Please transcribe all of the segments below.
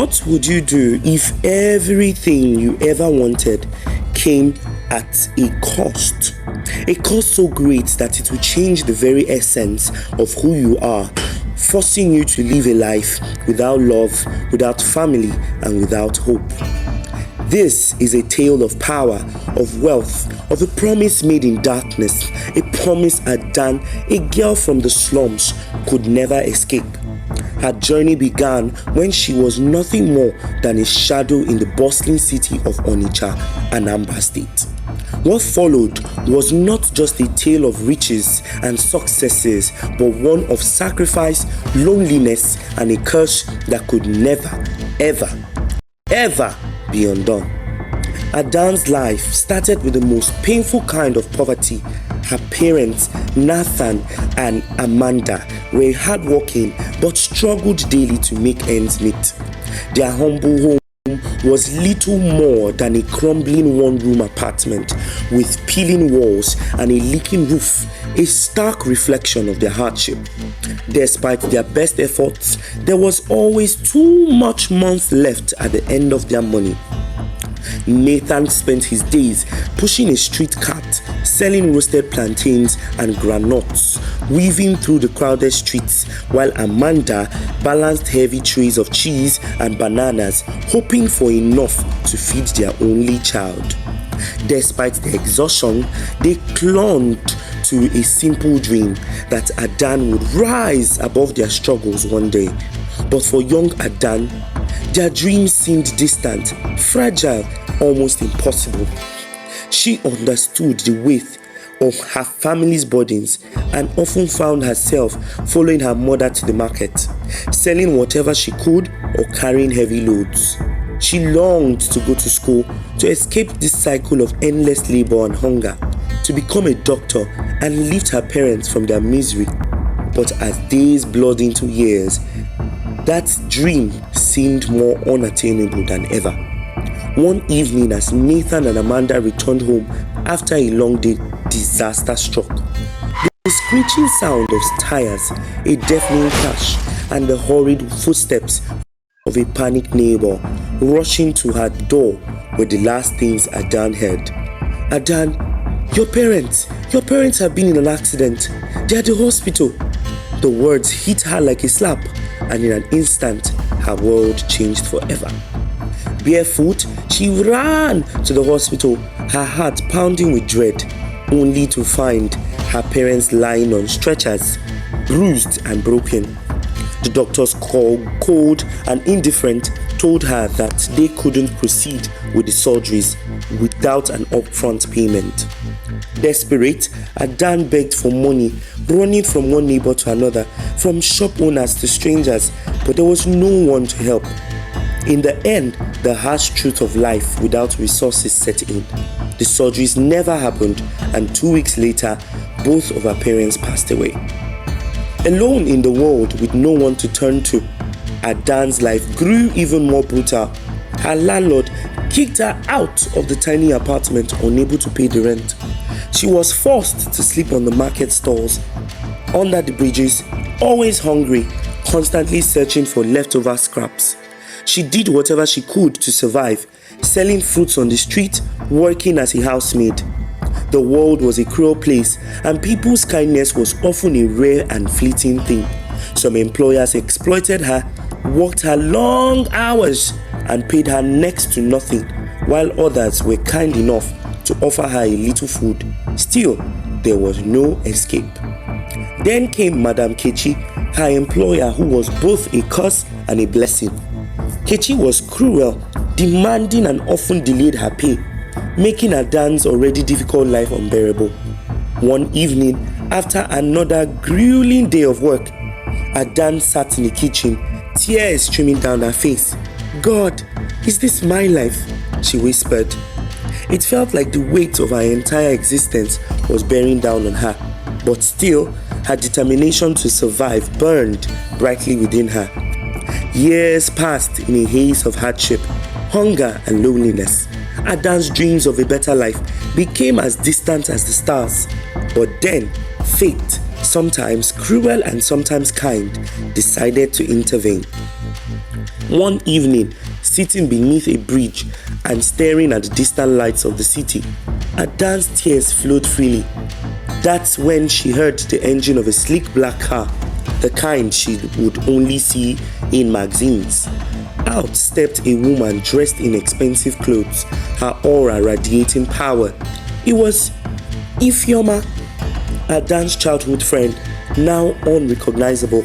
What would you do if everything you ever wanted came at a cost? A cost so great that it would change the very essence of who you are, forcing you to live a life without love, without family, and without hope. This is a tale of power, of wealth, of a promise made in darkness, a promise Adan, a girl from the slums, could never escape. Her journey began when she was nothing more than a shadow in the bustling city of Onitsha, Anambra State. What followed was not just a tale of riches and successes, but one of sacrifice, loneliness, and a curse that could never, ever be undone. Adan's life started with the most painful kind of poverty. Her parents, Nathan and Amanda, were hardworking but struggled daily to make ends meet. Their humble home was little more than a crumbling one-room apartment with peeling walls and a leaking roof, a stark reflection of their hardship. Despite their best efforts, there was always too much month left at the end of their money. Nathan spent his days pushing a street cart, selling roasted plantains and granuts, weaving through the crowded streets, while Amanda balanced heavy trays of cheese and bananas, hoping for enough to feed their only child. Despite their exhaustion, they clung to a simple dream that Adan would rise above their struggles one day. But for young Adan, their dreams seemed distant, fragile, almost impossible. She understood the weight of her family's burdens and often found herself following her mother to the market, selling whatever she could or carrying heavy loads. She longed to go to school, to escape this cycle of endless labor and hunger, to become a doctor and lift her parents from their misery. But as days blurred into years, that dream seemed more unattainable than ever. One evening, as Nathan and Amanda returned home after a long day, disaster struck. The screeching sound of tires, a deafening crash, and the hurried footsteps of a panicked neighbor rushing to her door were the last things Adan heard. "Adan, your parents have been in an accident. They're at the hospital." The words hit her like a slap, and in an instant, her world changed forever. Barefoot, she ran to the hospital, her heart pounding with dread, only to find her parents lying on stretchers, bruised and broken. The doctors, cold and indifferent, told her that they couldn't proceed with the surgeries without an upfront payment. Desperate, Adan begged for money, running from one neighbor to another, from shop owners to strangers, but there was no one to help. In the end, the harsh truth of life without resources set in. The surgeries never happened, and 2 weeks later, both of her parents passed away. Alone in the world with no one to turn to, Adan's life grew even more brutal. Her landlord kicked her out of the tiny apartment, unable to pay the rent. She was forced to sleep on the market stalls, under the bridges, always hungry, constantly searching for leftover scraps. She did whatever she could to survive, selling fruits on the street, working as a housemaid. The world was a cruel place, and people's kindness was often a rare and fleeting thing. Some employers exploited her, worked her long hours, and paid her next to nothing, while others were kind enough to offer her a little food. Still, there was no escape. Then came Madam Kechi, her employer, who was both a curse and a blessing. Kechi was cruel, demanding, and often delayed her pay, making Adan's already difficult life unbearable. One evening, after another grueling day of work, Adan sat in the kitchen, tears streaming down her face. "God, is this my life?" she whispered. It felt like the weight of her entire existence was bearing down on her, but still, her determination to survive burned brightly within her. Years passed in a haze of hardship, hunger, and loneliness. Adan's dreams of a better life became as distant as the stars. But then, fate, sometimes cruel and sometimes kind, decided to intervene. One evening, sitting beneath a bridge and staring at the distant lights of the city, Adan's tears flowed freely. That's when she heard the engine of a sleek black car, the kind she would only see in magazines. Out stepped a woman dressed in expensive clothes, her aura radiating power. It was Ifeoma, Adan's childhood friend, now unrecognizable.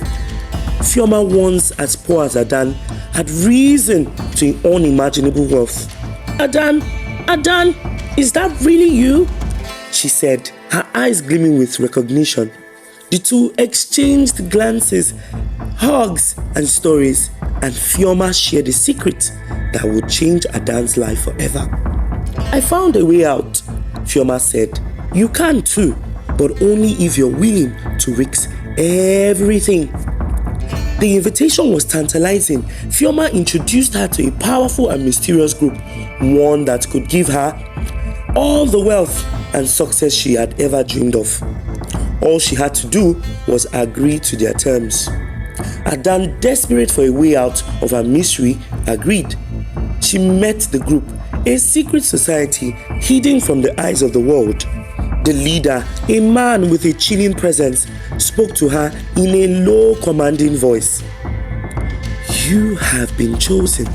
Ifeoma, once as poor as Adan, had risen to unimaginable wealth. Adan, is that really you? She said, her eyes gleaming with recognition. The two exchanged glances, hugs, and stories, and Ifeoma shared a secret that would change Adan's life forever. I found a way out, Ifeoma said. You can too, but only if you're willing to risk everything. The invitation was tantalizing. Ifeoma introduced her to a powerful and mysterious group, one that could give her all the wealth and success she had ever dreamed of. All she had to do was agree to their terms. Adan, desperate for a way out of her misery, agreed. She met the group, a secret society hidden from the eyes of the world. The leader, a man with a chilling presence, spoke to her in a low, commanding voice. You have been chosen.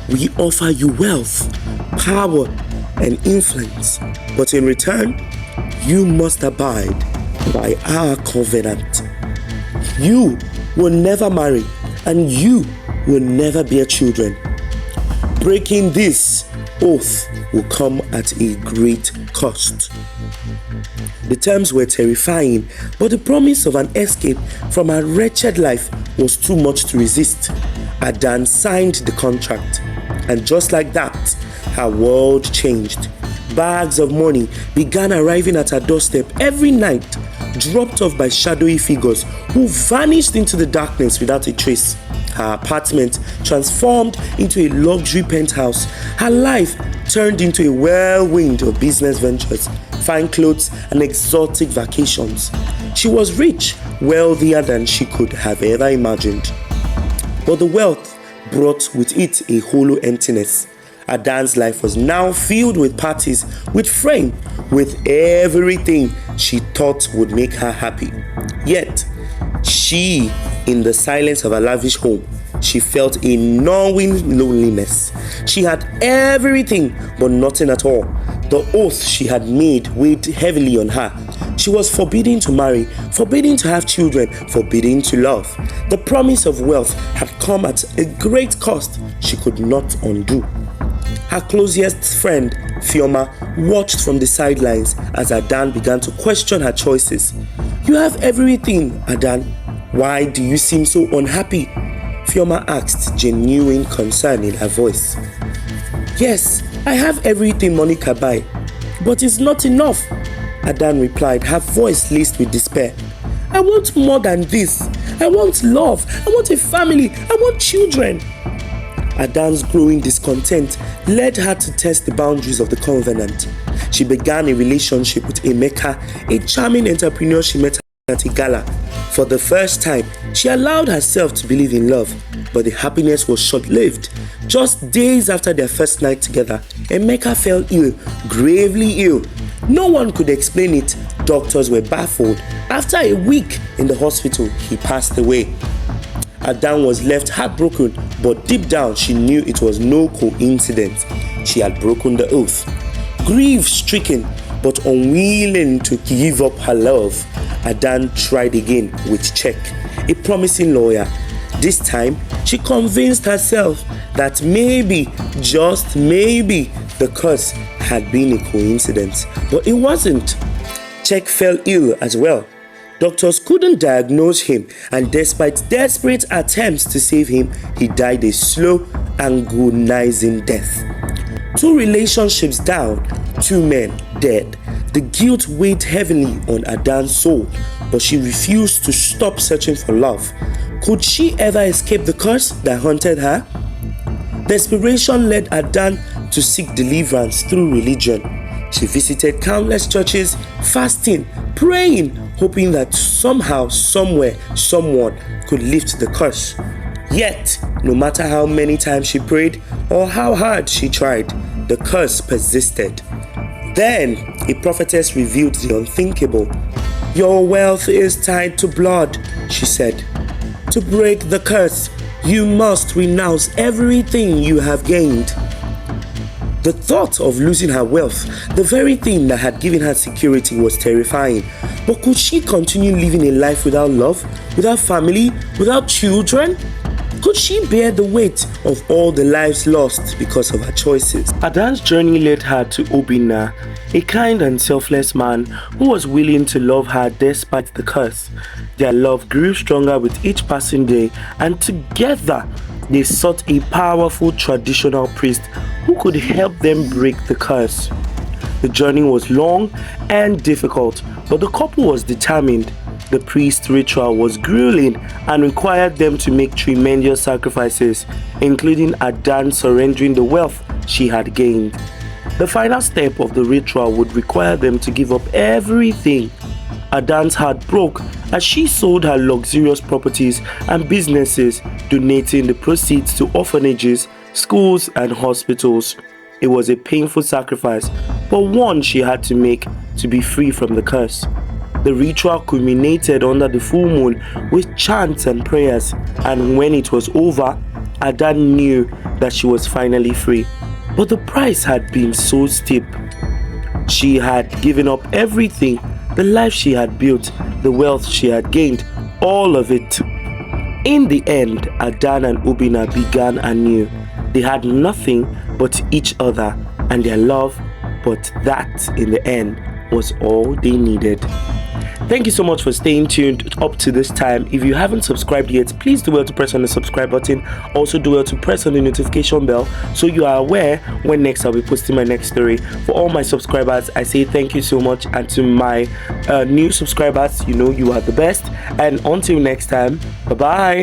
We offer you wealth, power, and influence, but in return, you must abide by our covenant. You will never marry, and you will never bear children. Breaking this oath will come at a great cost. The terms were terrifying, but the promise of an escape from her wretched life was too much to resist. Adan signed the contract, and just like that, her world changed. Bags of money began arriving at her doorstep every night, dropped off by shadowy figures who vanished into the darkness without a trace. Her apartment transformed into a luxury penthouse. Her life turned into a whirlwind of business ventures, fine clothes, and exotic vacations. She was rich, wealthier than she could have ever imagined. But the wealth brought with it a hollow emptiness. Adan's life was now filled with parties, with fame, with everything she thought would make her happy. Yet, she, in the silence of her lavish home, she felt a gnawing loneliness. She had everything but nothing at all. The oath she had made weighed heavily on her. She was forbidden to marry, forbidden to have children, forbidden to love. The promise of wealth had come at a great cost she could not undo. Her closest friend, Ifeoma, watched from the sidelines as Adan began to question her choices. You have everything, Adan. Why do you seem so unhappy? Ifeoma asked, genuine concern in her voice. Yes, I have everything money can buy, but it's not enough, Adan replied, her voice laced with despair. I want more than this. I want love. I want a family. I want children. Adan's growing discontent led her to test the boundaries of the covenant. She began a relationship with Emeka, a charming entrepreneur she met at a gala. For the first time, she allowed herself to believe in love, but the happiness was short-lived. Just days after their first night together, Emeka fell ill, gravely ill. No one could explain it. Doctors were baffled. After a week in the hospital, he passed away. Adan was left heartbroken, but deep down she knew it was no coincidence. She had broken the oath. Grief-stricken, but unwilling to give up her love, Adan tried again with Check, a promising lawyer. This time, she convinced herself that maybe, just maybe, the curse had been a coincidence. But it wasn't. Check fell ill as well. Doctors couldn't diagnose him, and despite desperate attempts to save him, he died a slow, agonizing death. 2 relationships down, 2 men dead. The guilt weighed heavily on Adan's soul, but she refused to stop searching for love. Could she ever escape the curse that haunted her? Desperation led Adan to seek deliverance through religion. She visited countless churches, fasting, praying, hoping that somehow, somewhere, someone could lift the curse. Yet, no matter how many times she prayed or how hard she tried, the curse persisted. Then, a prophetess revealed the unthinkable. "Your wealth is tied to blood," she said. "To break the curse, you must renounce everything you have gained." The thought of losing her wealth, the very thing that had given her security, was terrifying. But could she continue living a life without love, without family, without children? Could she bear the weight of all the lives lost because of her choices? Adan's journey led her to Obinna, a kind and selfless man who was willing to love her despite the curse. Their love grew stronger with each passing day, and together they sought a powerful traditional priest who could help them break the curse. The journey was long and difficult, but the couple was determined. The priest's ritual was grueling and required them to make tremendous sacrifices, including Adan surrendering the wealth she had gained. The final step of the ritual would require them to give up everything. Adan's heart broke as she sold her luxurious properties and businesses, donating the proceeds to orphanages, schools, and hospitals. It was a painful sacrifice, but one she had to make to be free from the curse. The ritual culminated under the full moon with chants and prayers, and when it was over, Adan knew that she was finally free. But the price had been so steep. She had given up everything, the life she had built, the wealth she had gained, all of it. In the end, Adan and Obinna began anew. They had nothing but each other and their love, but that, in the end, was all they needed. Thank you so much for staying tuned up to this time. If you haven't subscribed yet, please do well to press on the subscribe button. Also do well to press on the notification bell so you are aware when next I'll be posting my next story. For all my subscribers, I say thank you so much, and to my new subscribers, you know you are the best. And until next time, bye bye.